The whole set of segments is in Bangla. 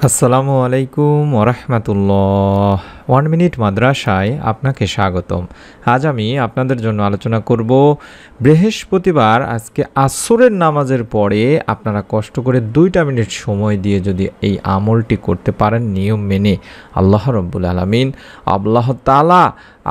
আসসালামু আলাইকুম ওরহমতুল্লাহ। 1 মিনিট মাদ্রাসায় আপনাকে স্বাগতম। আজ আমি আপনাদের জন্য আলোচনা করব বৃহস্পতিবার আজকে আসরের নামাজের পরে আপনারা কষ্ট করে 2টা মিনিট সময় দিয়ে যদি এই আমলটি করতে পারেন নিয়ম মেনে, আল্লাহ রব্বুল আলামিন আল্লাহ তাআলা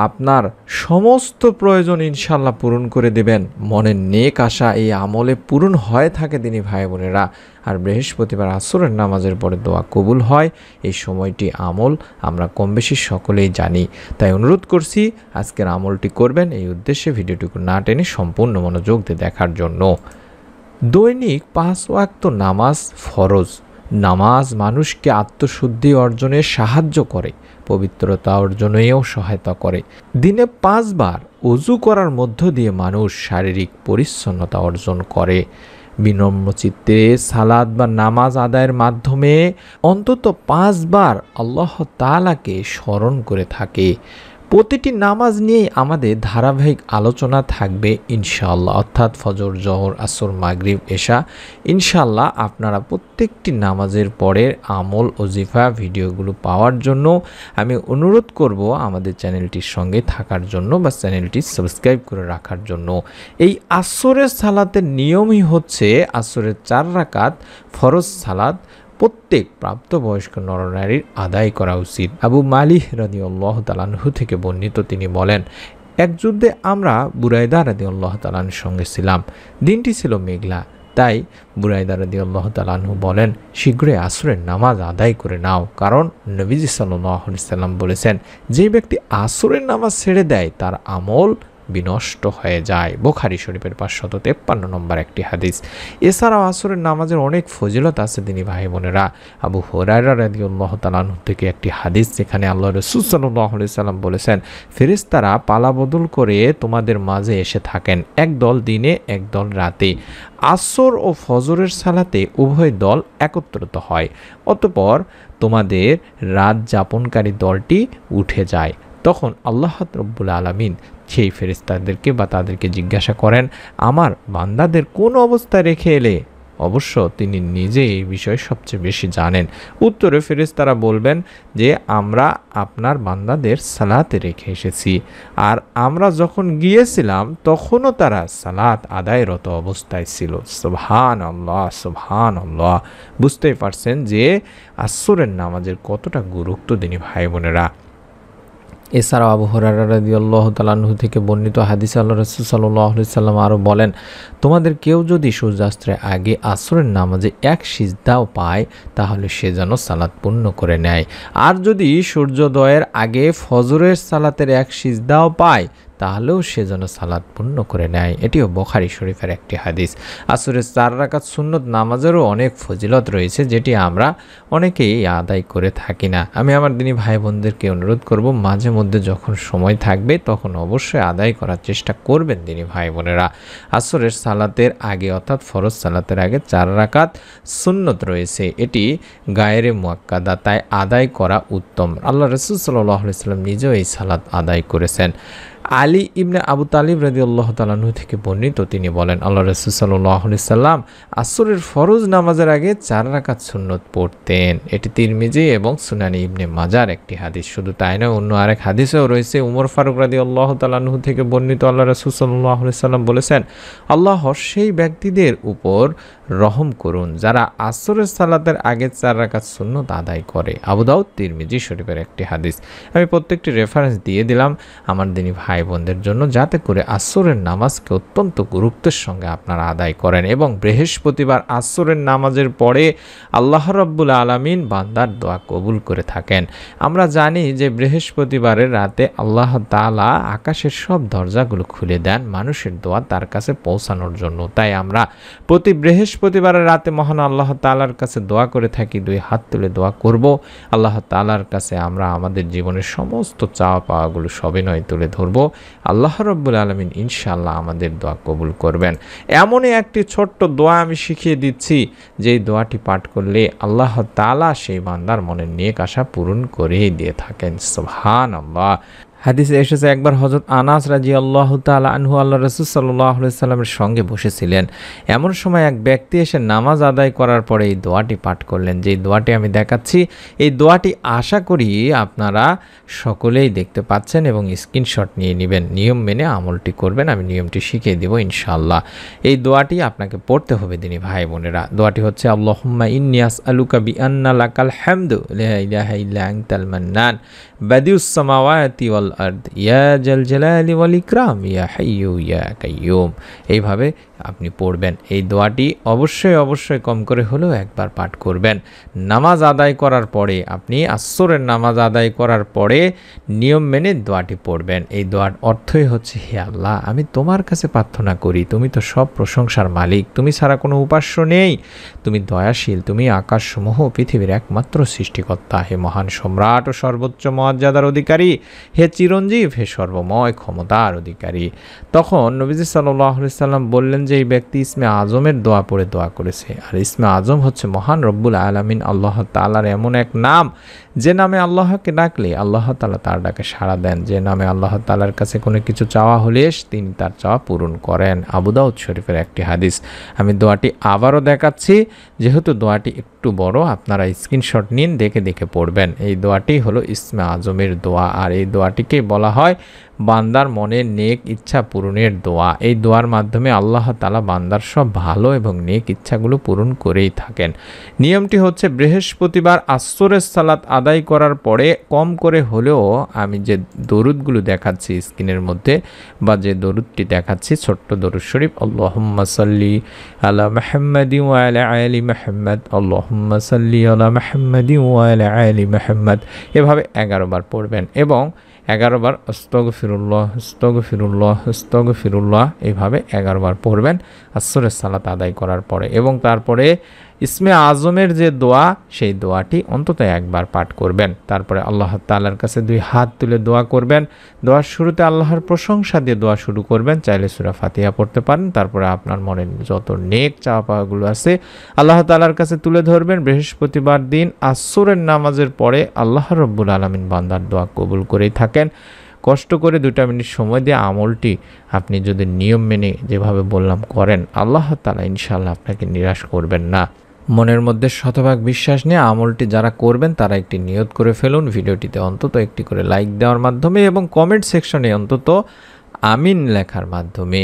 আপনার সমস্ত প্রয়োজন ইনশাল্লাহ পূরণ করে দেবেন। মনের নেক আশা এই আমলে পূরণ হয়ে থাকে দিনী ভাই বোনেরা। আর বৃহস্পতিবার আসরের নামাজের পরে দোয়া কবুল হয়, এই সময়টি আমল আমরা কম বেশি সকলেই জানি। তাই অনুরোধ করছি আজকের আমলটি করবেন, এই উদ্দেশ্যে ভিডিওটুকু না টেনে সম্পূর্ণ মনোযোগ দিয়ে দেখার জন্য। দৈনিক 5 ওয়াক্ত নামাজ ফরজ। নামাজ মানুষকে আত্মশুদ্ধি অর্জনে সাহায্য করে, পবিত্রতা অর্জনেও সহায়তা করে। দিনে 5 বার ওযু করার মধ্য দিয়ে মানুষ শারীরিক পরিচ্ছন্নতা অর্জন করে। বিনম্র চিত্তে সালাত বা নামাজ আদায়ের মাধ্যমে অন্তত 5 বার আল্লাহ তাআলাকে স্মরণ করে থাকে। প্রতিটি নামাজ নিয়েই আমাদের ধারাবাহিক আলোচনা থাকবে ইনশাআল্লাহ, অর্থাৎ ফজর, জোহর, আসর, মাগরিব, এশা। ইনশাআল্লাহ আপনারা প্রত্যেকটি নামাজের পরের আমল ওজিফা ভিডিওগুলো পাওয়ার জন্য আমি অনুরোধ করব আমাদের চ্যানেলটির সঙ্গে থাকার জন্য বা চ্যানেলটি সাবস্ক্রাইব করে রাখার জন্য। এই আসরের সালাতের নিয়মই হচ্ছে আসরের 4 রাকাত ফরজ সালাত প্রত্যেক প্রাপ্তবয়স্ক নরনারীর আদায় করা উচিত। আবু মালিহ রাদিয়াল্লাহু তাআলা আনহু থেকে বর্ণিত, তিনি বলেন, এক যুদ্ধে আমরা বুরাইদা রাদিয়াল্লাহু তাআলা আনহুর সঙ্গে ছিলাম। দিনটি ছিল মেঘলা, তাই বুরাইদা রাদিয়াল্লাহু তাআলা আনহু বলেন, শীঘ্রই আসরের নামাজ আদায় করে নাও, কারণ নবীজি সাল্লাল্লাহু আলাইহি সাল্লাম বলেছেন, যে ব্যক্তি আসরের নামাজ ছেড়ে দেয় তার আমল বিনষ্ট হয়ে যায়। বুখারী শরীফের 553 নম্বর একটি হাদিস। এছাড়াও আসরের নামাজের অনেক ফজিলত আছে দিনী ভাই বোনেরা। আবু হুরায়রা রাদিয়াল্লাহু তাআলা আনহু থেকে একটি হাদিস, যেখানে আল্লাহ রাসূল সাল্লাল্লাহু আলাইহি সাল্লাম বলেছেন, ফেরেশতারা পালা বদল করে তোমাদের মাঝে এসে থাকেন, এক দল দিনে এক দল রাতে। আসর ও ফজরের সালাতে উভয় দল একত্রিত হয়, অতঃপর তোমাদের রাত যাপনকারী দলটি উঠে যায়। তখন আল্লাহ রব্বুল আলামিন সেই ফেরেশতাদেরকে বা তাদেরকে জিজ্ঞাসা করেন, আমার বান্দাদের কোন অবস্থায় রেখে এলে? অবশ্য তিনি নিজে এই বিষয়ে সবচেয়ে বেশি জানেন। উত্তরে ফেরেশতারা বলবেন যে, আমরা আপনার বান্দাদের সালাতে রেখে এসেছি, আর আমরা যখন গিয়েছিলাম তখনও তারা সালাত আদায়রত অবস্থায় ছিল। সুবহানাল্লাহ, সুবহানাল্লাহ। বুঝতেই পারছেন যে আসরের নামাজের কতটা গুরুত্ব দিনী ভাই বোনেরা। এছাড়াও আবু হুরায়রা রাদিয়াল্লাহু তাআলা আনহু থেকে বর্ণিত হাদিসে আল্লাহ রাসূল সাল্লাল্লাহু আলাইহি সাল্লাম আরও বলেন, তোমাদের কেউ যদি সূর্যাস্তের আগে আসরের নামাজে এক সিজদাও পায়, তাহলে সে যেন সালাত পূর্ণ করে নেয়। আর যদি সূর্যোদয়ের আগে ফজরের সালাতের এক সিজদাও পায়, তাহলেও সে যেন সালাত পূর্ণ করে নেয়। এটিও বুখারী শরীফের একটি হাদিস। আসরের 4 রাকাত সুন্নত নামাজেরও অনেক ফজিলত রয়েছে, যেটি আমরা অনেকেই আদায় করে থাকি না। আমি আমার দিনী ভাই বোনদেরকে অনুরোধ করব, মাঝে মধ্যে যখন সময় থাকবে তখন অবশ্যই আদায় করার চেষ্টা করবেন দিনী ভাই বোনেরা। আসরের সালাতের আগে, অর্থাৎ ফরজ সালাতের আগে 4 রাকাত সুন্নত রয়েছে, এটি গায়রে মুআক্কাদা, তাই আদায় করা উত্তম। আল্লাহ রাসূল সাল্লাল্লাহু আলাইহি সাল্লাম নিজেও এই সালাত আদায় করেছেন। আলী ইবনে আবু তালিব রাদিয়াল্লাহু তাআলা আনহু থেকে বর্ণিত, তিনি বলেন, আল্লাহ রাসূল সাল্লাল্লাহু আলাইহি সাল্লাম আসরের ফরজ নামাজের আগে 4 রাকাত সুন্নত পড়তেন। এটি তিরমিজি এবং সুনানি ইবনে মাজার একটি হাদিস। শুধু তাই নয়, অন্য আরেক হাদিসেও রয়েছে। উমর ফারুক রাদিয়াল্লাহু তাআলা আনহু থেকে বর্ণিত, আল্লাহ রাসূল সাল্লাল্লাহু আলাইহি সাল্লাম বলেছেন, আল্লাহ সেই ব্যক্তিদের উপর রহম করুন যারা আসরের সালাতের আগে 4 রাকাত সুন্নত আদায় করে। আবু দাউদ, তিরমিজি শরীফের একটি হাদিস। আমি প্রত্যেকটি রেফারেন্স দিয়ে দিলাম আমার দিনী ভাই বোনদের জন্য, যাতে করে আসরের নামাজকে অত্যন্ত গুরুত্বের সঙ্গে আপনারা আদায় করেন। এবং বৃহস্পতিবার আসরের নামাজের পরে আল্লাহ রাব্বুল আলামিন বান্দার দোয়া কবুল করে থাকেন। আমরা জানি যে বৃহস্পতিবারের রাতে আল্লাহ তাআলা আকাশের সব দরজাগুলো খুলে দেন মানুষের দোয়া তার কাছে পৌঁছানোর জন্য। তাই আমরা প্রতি বৃহস্পতিবারের রাতে মহান আল্লাহ তাআলার কাছে দোয়া করে থাকি, 2 হাত তুলে দোয়া করব। আল্লাহ তাআলার কাছে আমরা আমাদের জীবনের সমস্ত চাওয়া পাওয়াগুলো সবিনয় তুলে ধরব। আল্লাহ রাব্বুল আলামিন ইনশাআল্লাহ আমাদের দোয়া কবুল করবেন। এমনই একটি ছোট্ট দোয়া আমি শিখিয়ে দিচ্ছি, যেই দোয়াটি পাঠ করলে আল্লাহ তাআলা সেই বান্দার মনের নেক আশা পূরণ করেই দিয়ে থাকেন। সুবহানাল্লাহ। হাদিসে এসেছে একবার হযরত আনাস রাদিয়াল্লাহু তাআলা আনহু আল্লাহর রাসূল সাল্লাল্লাহু আলাইহি সাল্লামের সঙ্গে বসেছিলেন। এমন সময় এক ব্যক্তি এসে নামাজ আদায় করার পরে এই দোয়াটি পাঠ করলেন। যেই দোয়াটি আমি দেখাচ্ছি, এই দোয়াটি আশা করি আপনারা সকলেই দেখতে পাচ্ছেন এবং স্ক্রিনশট নিয়ে নেবেন। নিয়ম মেনে আমলটি করবেন, আমি নিয়মটি শিখিয়ে দেব ইনশাআল্লাহ। এই দোয়াটি আপনাকে পড়তে হবে দিনী ভাই বোনেরা। দোয়াটি হচ্ছে আল্লাহুম্মা ইন্নী আসআলুকা বিআন্না লাকাল হামদু লা ইলাহা ইল্লা আনতাল মান্নান বাদিউস সামাওয়াতি ওয়াল আরদ ইয়া জাল জালালি ওয়াল ইকরাম ইয়া হাইয়্যু ইয়া কাইয়্যুম। এইভাবে আপনি পড়বেন। এই দোয়াটি অবশ্যই কম করে হলেও একবার পাঠ করবেন। নামাজ আদায় করার পরে, আপনি আসরের নামাজ আদায় করার পরে নিয়ম মেনে দোয়াটি পড়বেন। এই দোয়ার অর্থই হচ্ছে, হে আল্লাহ, আমি তোমার কাছে প্রার্থনা করি, তুমি তো সব প্রশংসার মালিক, তুমি ছাড়া কোনো উপাস্য নেই, তুমি দয়াশীল, তুমি আকাশসমূহ পৃথিবীর একমাত্র সৃষ্টিকর্তা, হে মহান সম্রাট ও সর্বোচ্চ মর্যাদার অধিকারী, হে চিরঞ্জীব, হে সর্বময় ক্ষমতার অধিকারী। তখন নবীজি সাল্লাল্লাহু আলাইহি সাল্লাম বললেন যে এই ব্যক্তি ইসমে আজমের দোয়া পড়ে দোয়া করেছে। আর ইসমে আজম হচ্ছে মহান রব্বুল আলামিন আল্লাহ তাআলার এমন এক নাম, যে নামে আল্লাহকে ডাকলে আল্লাহ তাআলা তার ডাকে সাড়া দেন, যে নামে আল্লাহ তাআলার কাছে কোনো কিছু চাওয়া হলে তিনি তার চাওয়া পূরণ করেন। আবু দাউদ শরীফের একটি হাদিস। আমি দোয়াটি আবারও দেখাচ্ছি, যেহেতু দোয়াটি একটু বড়, আপনারা স্ক্রিনশট নিন, দেখে দেখে পড়বেন। এই দোয়াটি হলো ইসমে আজমের দোয়া, আর এই দোয়াটিকে বলা হয় বান্দার মনের নেক ইচ্ছা পূরণের দোয়া। এই দোয়ার মাধ্যমে আল্লাহ তাআলা বান্দার সব ভালো এবং নেক ইচ্ছাগুলো পূরণ করেই থাকেন। নিয়মটি হচ্ছে বৃহস্পতিবার আসরের সালাত আদায় করার পরে কম করে হলেও আমি যে দরুদগুলো দেখাচ্ছি স্ক্রিনের মধ্যে, বা যে দরুদটি দেখাচ্ছি ছোট্ট দরুদ শরীফ, আল্লাহুম্মা সাল্লি আলা মুহাম্মাদিন ওয়া আলা আলি মুহাম্মাদ, আল্লাহুম্মা সাল্লি আলা মুহাম্মাদিন ওয়া আলা আলি মুহাম্মাদ, এভাবে 11 বার পড়বেন এবং 11 বার আস্তাগফিরুল্লাহ আস্তাগফিরুল্লাহ আস্তাগফিরুল্লাহ এইভাবে 11 বার পড়বেন আসরের সালাত আদায় করার পরে। এবং তারপরে ইসমে আজমের যে দোয়া, সেই দোয়াটি অন্তত একবার পাঠ করবেন। তারপরে আল্লাহ তাআলার কাছে 2 হাত তুলে দোয়া করবেন। দোয়ার শুরুতে আল্লাহর প্রশংসা দিয়ে দোয়া শুরু করবেন। চাইলে সূরা ফাতিহা পড়তে পারেন। তারপরে আপনার মনের যত নেক চাওয়া পাওয়াগুলো আছে আল্লাহ তাআলার কাছে তুলে ধরবেন। বৃহস্পতিবার দিন আসরের নামাজের পরে আল্লাহ রাব্বুল আলামিন বান্দার দোয়া কবুল করেই থাকেন। কষ্ট করে 2 মিনিট সময় দিয়ে আমলটি আপনি যদি নিয়ম মেনে যেভাবে বললাম করেন, আল্লাহ তাআলা ইনশাআল্লাহ আপনাকে নিরাশ করবেন না। মনের মধ্যে শতভাগ বিশ্বাস নিয়ে আমলটি যারা করবেন তারা একটি নিয়ত করে ফেলুন। ভিডিওটিতে অন্তত একটি করে লাইক দেওয়ার মাধ্যমে এবং কমেন্ট সেকশনে অন্তত আমিন লেখার মাধ্যমে।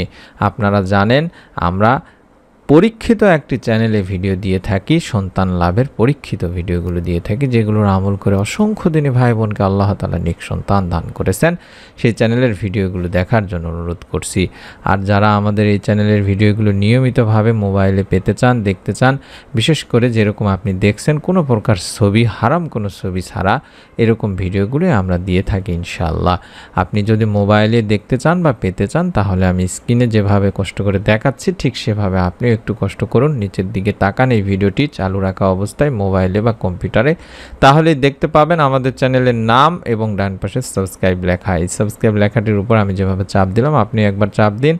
আপনারা জানেন আমরা পরীক্ষিত একটি চ্যানেলে ভিডিও দিয়ে থাকি, সন্তান লাভের পরীক্ষিত ভিডিওগুলো দিয়ে থাকি, যেগুলোর আমল করে অসংখ্য দিনী ভাই বোনকে আল্লাহ তাআলা নেক সন্তান দান করেছেন। সেই চ্যানেলের ভিডিওগুলো দেখার জন্য অনুরোধ করছি। আর যারা আমাদের এই চ্যানেলের ভিডিওগুলো নিয়মিতভাবে মোবাইলে পেতে চান, দেখতে চান, বিশেষ করে যেরকম আপনি দেখছেন কোনো প্রকার ছবি, হারাম কোনো ছবি ছাড়া এরকম ভিডিওগুলো আমরা দিয়ে থাকি ইনশাআল্লাহ। আপনি যদি মোবাইলে দেখতে চান বা পেতে চান, তাহলে আমি স্ক্রিনে যেভাবে কষ্ট করে দেখাচ্ছি ঠিক সেভাবে আপনি একটু কষ্ট করুন, নিচের দিকে তাকান এই ভিডিওটি চালু রাখা অবস্থায় মোবাইলে বা কম্পিউটারে, তাহলেই দেখতে পাবেন আমাদের চ্যানেলের নাম এবং ডান পাশে সাবস্ক্রাইব লেখা। এই সাবস্ক্রাইব লেখাটির উপর আমি যেভাবে চাপ দিলাম আপনি একবার চাপ দিন।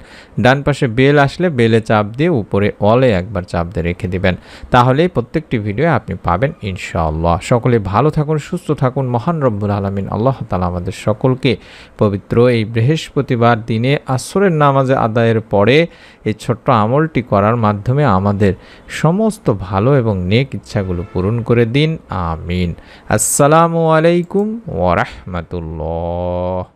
ডান পাশে বেল আসলে বেলে চাপ দিয়ে উপরে অলে একবার চাপ দিয়ে রেখে দিবেন, তাহলেই প্রত্যেকটি ভিডিও আপনি পাবেন ইনশাআল্লাহ। সকলে ভালো থাকুন, সুস্থ থাকুন। মহান রব্বুল আলামিন আল্লাহ তাআলা আমাদের সকলকে পবিত্র এই বৃহস্পতিবার দিনে আসরের নামাজে আদায়ের পরে এই ছোট্ট আমলটি করার মাধ্যমে আমাদের সমস্ত ভালো এবং নেক ইচ্ছাগুলো পূরণ করে দিন। আমিন। আসসালামু আলাইকুম ওয়া রাহমাতুল্লাহ।